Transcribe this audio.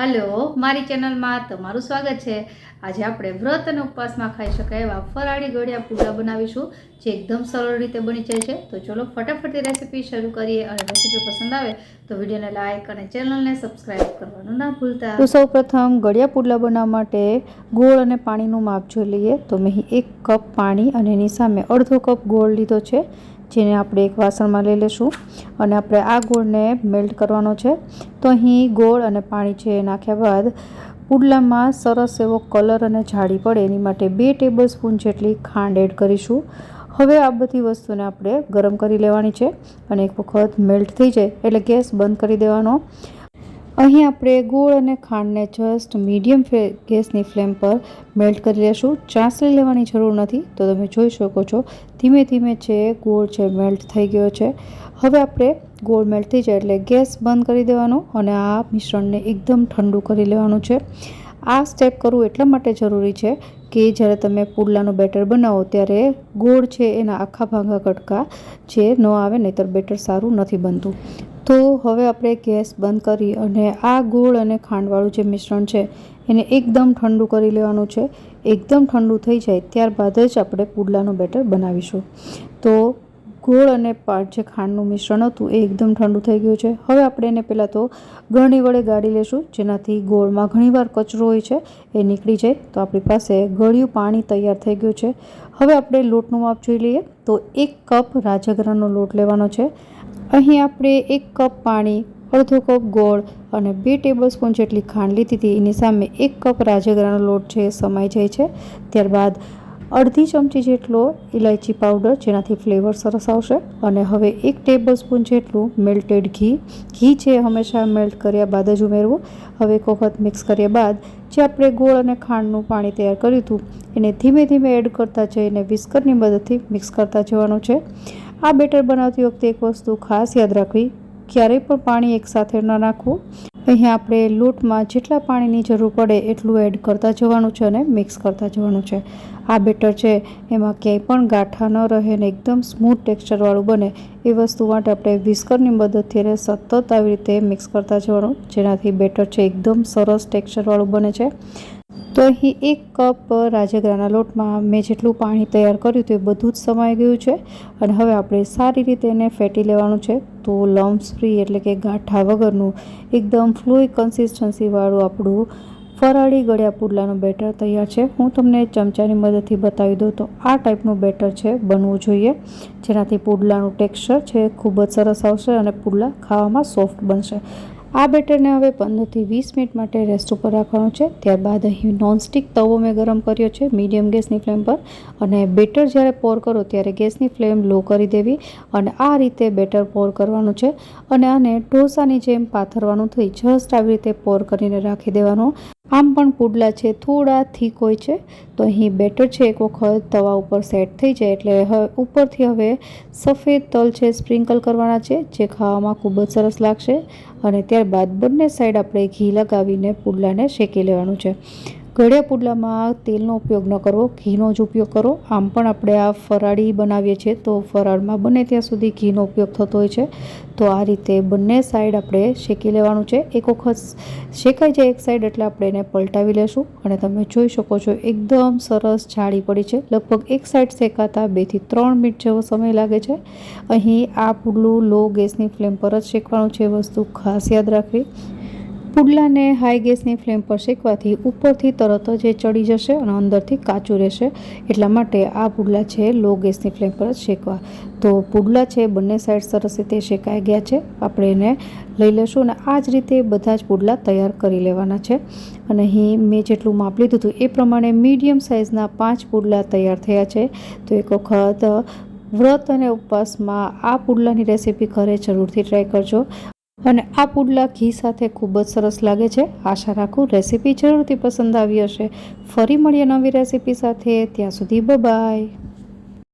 Hello मारी channel में तमारू स्वागत है। आज આપણે વ્રત અને ઉપવાસમાં ખાઈ શકાય એવા ફરાળી ગળ્યા પુડલા બનાવીશું જે એકદમ સરળ રીતે બની જાય છે। તો ચલો ફટાફટ રેસીપી શરૂ કરીએ અને રેસીપી પસંદ આવે તો વિડિયોને લાઈક અને ચેનલને સબસ્ક્રાઇબ કરવાનું ના ભૂલતા। તો સૌપ્રથમ ગળ્યા પુડલા બનાવવા માટે ગોળ અને પાણીનું માપ જોઈ લઈએ। તો મેં 1 કપ પાણી અને એની સામે અડધો કપ ગોળ લીધો છે જેને આપણે એક વાસણમાં લઈ લેશું અને આપણે આ ગોળને મેલ્ટ કરવાનો છે। તો અહીં ગોળ અને પાણી છે નાખ્યા બાદ પુડલામાં સરસ એવો કલર અને જાડી પડે એની માટે 2 ટેબલસ્પૂન જેટલી ખાંડ એડ કરીશું। હવે આ બધી વસ્તુને આપણે ગરમ કરી લેવાની છે અને એક વખત મેલ્ટ થઈ જાય એટલે ગેસ બંધ કરી દેવાનો। અહીં આપણે ગોળ અને ખાંડને જસ્ટ મીડિયમ ગેસની ફ્લેમ પર મેલ્ટ કરી લેશું। ચાસણી લેવાની જરૂર નથી। તો તમે જોઈ શકો છો ધીમે ધીમે છે ગોળ છે મેલ્ટ થઈ ગયો છે। હવે આપણે ગોળ મેલ્ટ થઈ જાય એટલે ગેસ બંધ કરી દેવાનો અને આ મિશ્રણને એકદમ ઠંડુ કરી લેવાનું છે। આ સ્ટેપ કરવું એટલા માટે જરૂરી છે કે જ્યારે તમે પુડલાનું બેટર બનાવો ત્યારે ગોળ છે એના આખા ભાંગા કટકા જે ન આવે નહીંતર બેટર સારું નથી બનતું। તો હવે આપણે ગેસ બંધ કરી અને આ ગોળ અને ખાંડવાળું જે મિશ્રણ છે એને એકદમ ઠંડુ કરી લેવાનું છે। એકદમ ઠંડુ થઈ જાય ત્યારબાદ જ આપણે પુડલાનું બેટર બનાવીશું। તો ગોળ અને જે ખાંડનું મિશ્રણ હતું એ એકદમ ઠંડુ થઈ ગયું છે। હવે આપણે એને પહેલાં તો ગળણી વડે ગાળી લેશું જેનાથી ગોળમાં ઘણીવાર કચરો હોય છે એ નીકળી જાય। તો આપણી પાસે ગળ્યું પાણી તૈયાર થઈ ગયું છે। હવે આપણે લોટનું માપ જોઈ લઈએ। તો 1 કપ રાજગરાનો લોટ લેવાનો છે। અહીં આપણે 1 કપ પાણી, અડધો કપ ગોળ અને 2 ટેબલસ્પૂન જેટલી ખાંડ લીધી હતી એની સામે 1 કપ રાજગરાનો લોટ છે સમાઈ જાય છે। ત્યારબાદ અડધી ચમચી જેટલો ઇલાયચી પાવડર જેનાથી ફ્લેવર સરસ આવશે અને હવે 1 ટેબલસ્પૂન જેટલું મેલ્ટેડ ઘી છે હંમેશા મેલ્ટ કર્યા બાદ જ ઉમેરવું। હવે એક વખત મિક્સ કર્યા બાદ જે આપણે ગોળ અને ખાંડનું પાણી તૈયાર કર્યું હતું એને ધીમે ધીમે એડ કરતા જઈને વિસ્કરની મદદથી મિક્સ કરતા જવાનું છે। આ બેટર બનાવતી વખતે એક વસ્તુ ખાસ યાદ રાખવી, ક્યારેય પણ પાણી એકસાથે ન નાખવું। અહીં આપણે લોટમાં જેટલા પાણીની જરૂર પડે એટલું એડ કરતા જવાનું છે અને મિક્સ કરતા જવાનું છે। આ બેટર છે એમાં ક્યાંય પણ ગાંઠા ન રહે ને એકદમ સ્મૂથ ટેક્સચરવાળું બને એ વસ્તુ માટે આપણે વિસ્કરની મદદથી એને સતત આવી રીતે મિક્સ કરતા જવાનું જેનાથી બેટર છે એકદમ સરસ ટેક્સચરવાળું બને છે। તો અહીં 1 કપ રાજગરાના લોટમાં મેં જેટલું પાણી તૈયાર કર્યું હતું એ બધું જ સમાઈ ગયું છે અને હવે આપણે સારી રીતે એને ફેટી લેવાનું છે। તો લમ્સ ફ્રી એટલે કે ગાંઠા વગરનું એકદમ ફ્લુઈ કન્સિસ્ટન્સીવાળું આપણું ફરાળી ગળ્યા પુડલાનું બેટર તૈયાર છે। હું તમને ચમચાની મદદથી બતાવી દઉં તો આ ટાઈપનું બેટર છે બનવું જોઈએ જેનાથી પુડલાનું ટેક્સચર છે ખૂબ જ સરસ આવશે અને પુડલા ખાવામાં સોફ્ટ બનશે। આ બેટરને હવે 15 થી 20 મિનિટ માટે રેસ્ટ ઉપર રાખવાનું છે। ત્યારબાદ અહીં નોનસ્ટિક તવો મેં ગરમ કર્યો છે મીડિયમ ગેસની ફ્લેમ પર અને બેટર જ્યારે પોર કરો ત્યારે ગેસની ફ્લેમ લો કરી દેવી અને આ રીતે બેટર પોર કરવાનું છે અને આને ઢોસાની જેમ પાથરવાનું થઈ જસ્ટ આવી રીતે પોર કરીને રાખી દેવાનું। આમ પણ પુડલા છે થોડા થીક હોય છે તો અહીં બેટર છે એક વખત તવા ઉપર સેટ થઈ જાય એટલે ઉપરથી હવે સફેદ તલ છે સ્પ્રિંકલ કરવાના છે જે ખાવામાં ખૂબ જ સરસ લાગશે અને ત્યારબાદ બંને સાઈડ આપણે ઘી લગાવીને પુડલાને શેકી લેવાનું છે। ગળ્યા પુડલામાં તેલનો ઉપયોગ ન કરવો, ઘીનો જ ઉપયોગ કરો। આમ પણ આપણે આ ફરાળી બનાવીએ છીએ તો ફરાળમાં બને ત્યાં સુધી ઘીનો ઉપયોગ થતો હોય છે। તો આ રીતે બંને સાઈડ આપણે શેકી લેવાનું છે। એક વખત શેકાઈ જાય એક સાઈડ એટલે આપણે એને પલટાવી લેશું અને તમે જોઈ શકો છો એકદમ સરસ જાળી પડી છે। લગભગ એક સાઈડ શેકાતા 2 થી 3 મિનિટ જેવો સમય લાગે છે। અહીં આ પુડલું લો ગેસની ફ્લેમ પર જ શેકવાનું છે, વસ્તુ ખાસ યાદ રાખવી। પુડલાને હાઈ ગેસની ફ્લેમ પર શેકવાથી ઉપરથી તરત જ એ ચડી જશે અને અંદરથી કાચું રહેશે એટલા માટે આ પુડલા છે લો ગેસની ફ્લેમ પર જ શેકવા। તો પુડલા છે બંને સાઈડ સરસ રીતે શેકાઈ ગયા છે। આપણે એને લઈ લેશું અને આ જ રીતે બધા જ પુડલા તૈયાર કરી લેવાના છે અને અહીં મેં જેટલું માપ લીધું હતું એ પ્રમાણે મીડિયમ સાઇઝના 5 પુડલા તૈયાર થયા છે। તો એક વખત વ્રત અને ઉપવાસમાં આ પુડલાની રેસીપી ઘરે જરૂરથી ટ્રાય કરજો અને આ પુડલા ઘી સાથે ખૂબ જ સરસ લાગે છે। આશા રાખું રેસીપી જરૂરથી પસંદ આવી હશે। ફરી મળીએ નવી રેસીપી સાથે, ત્યાં સુધી બાય બાય।